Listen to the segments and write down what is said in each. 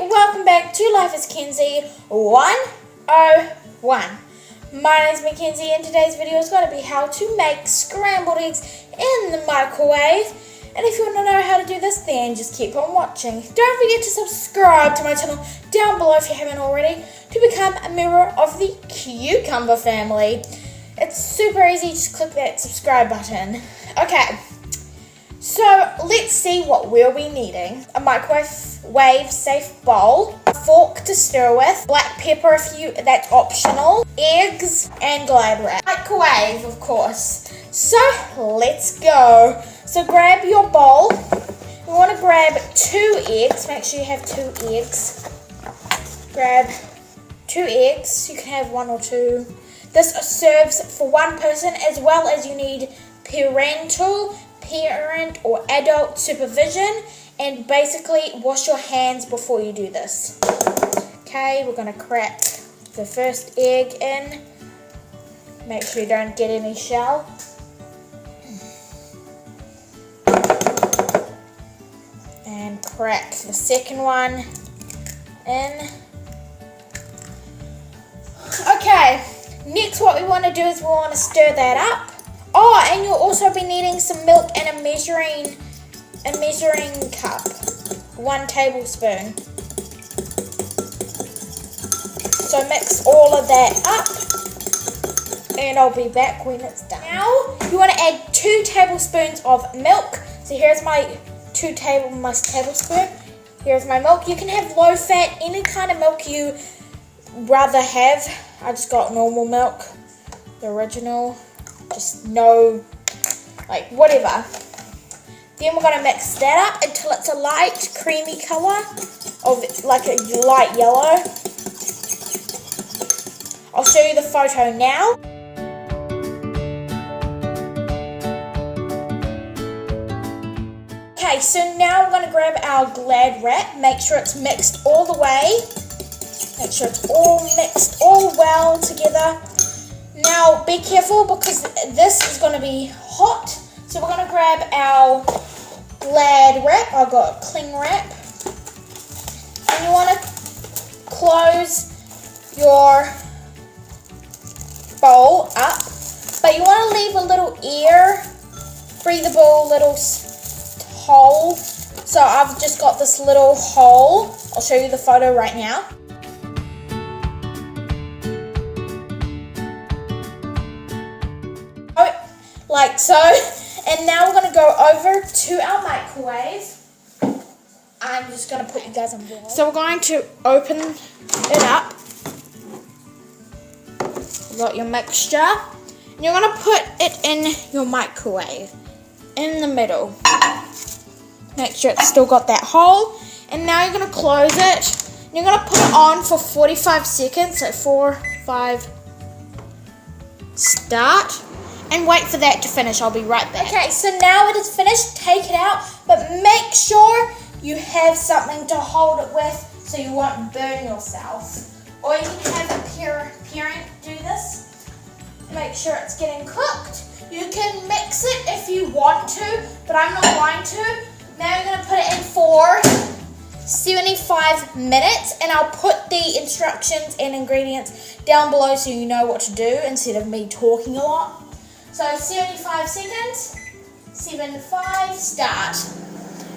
welcome back to Life is Kenzie 101. My name is Mackenzie and today's video is going to be how to make scrambled eggs in the microwave. And if you want to know how to do this, then just keep on watching. Don't forget to subscribe to my channel down below if you haven't already to become a member of the cucumber family. It's super easy, just click that subscribe button. Okay, so let's see what we'll be needing. A microwave safe bowl, a fork to stir with, black pepper that's optional, eggs and Glad wrap. Microwave, of course. So let's go. So grab your bowl. You want to grab 2 eggs. Make sure you have 2 eggs. Grab 2 eggs. You can have 1 or 2. This serves for 1 person, as well as you need parent or adult supervision, and basically wash your hands before you do this. Okay, we're going to crack the first egg in. Make sure you don't get any shell. And crack the second one in. Okay, next what we want to do is we want to stir that up. Oh, and you'll also be needing some milk and a measuring cup. 1 tablespoon. So mix all of that up, and I'll be back when it's done. Now you want to add 2 tablespoons of milk. So here's my tablespoon. Here's my milk. You can have low fat, any kind of milk you rather have. I just got normal milk, the original. Just no, like whatever. Then we're going to mix that up until it's a light creamy colour, of like a light yellow. I'll show you the photo now. Okay, so now we're going to grab our Glad wrap. Make sure it's mixed all the way. Make sure it's all mixed all well together. Now be careful because this is going to be hot. So we're going to grab our Glad wrap. I've got cling wrap. And you want to close your bowl up. But you want to leave a little air, breathable little hole. So I've just got this little hole. I'll show you the photo right now. Like so, and now we're going to go over to our microwave. I'm just going to put you guys on board. So we're going to open it up. You got your mixture, and you're going to put it in your microwave, in the middle. Make sure it's still got that hole, and now you're going to close it. You're going to put it on for 45 seconds, so 4, 5, start. And wait for that to finish. I'll be right back. Okay, so now it is finished. Take it out, but make sure you have something to hold it with so you won't burn yourself. Or you can have a parent do this. Make sure it's getting cooked. You can mix it if you want to, but I'm not going to. Now you're going to put it in for 75 minutes, and I'll put the instructions and ingredients down below so you know what to do instead of me talking a lot. So 75 seconds, 75, start.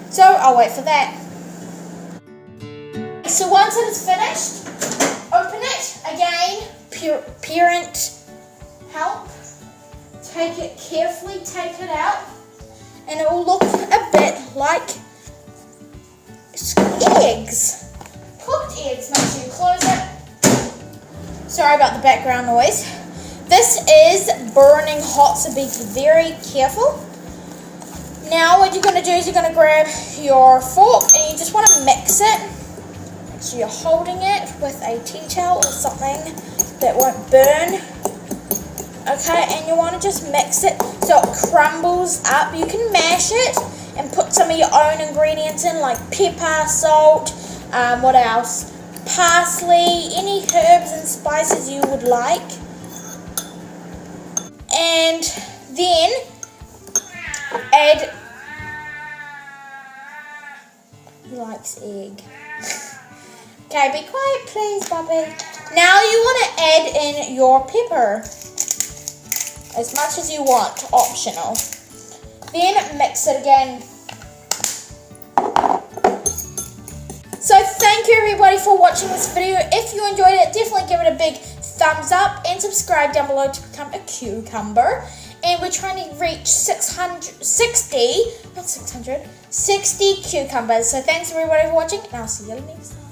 So I'll wait for that. So once it is finished, open it again, parent help. Take it carefully, take it out, and it will look a bit like eggs. Cooked eggs, make sure you close it. Sorry about the background noise. This is burning hot, so be very careful. Now what you're going to do is you're going to grab your fork and you just want to mix it. Make sure you're holding it with a tea towel or something that won't burn. Okay, and you want to just mix it so it crumbles up. You can mash it and put some of your own ingredients in, like pepper, salt, what else? Parsley, any herbs and spices you would like. And then add, he likes egg. Okay, be quiet please, Bobby. Now you want to add in your pepper. As much as you want, optional. Then mix it again. So thank you everybody for watching this video. If you enjoyed it, definitely give it a big thumbs up and subscribe down below to become a cucumber. And we're trying to reach 60 cucumbers. So thanks everybody for watching, and I'll see you next time.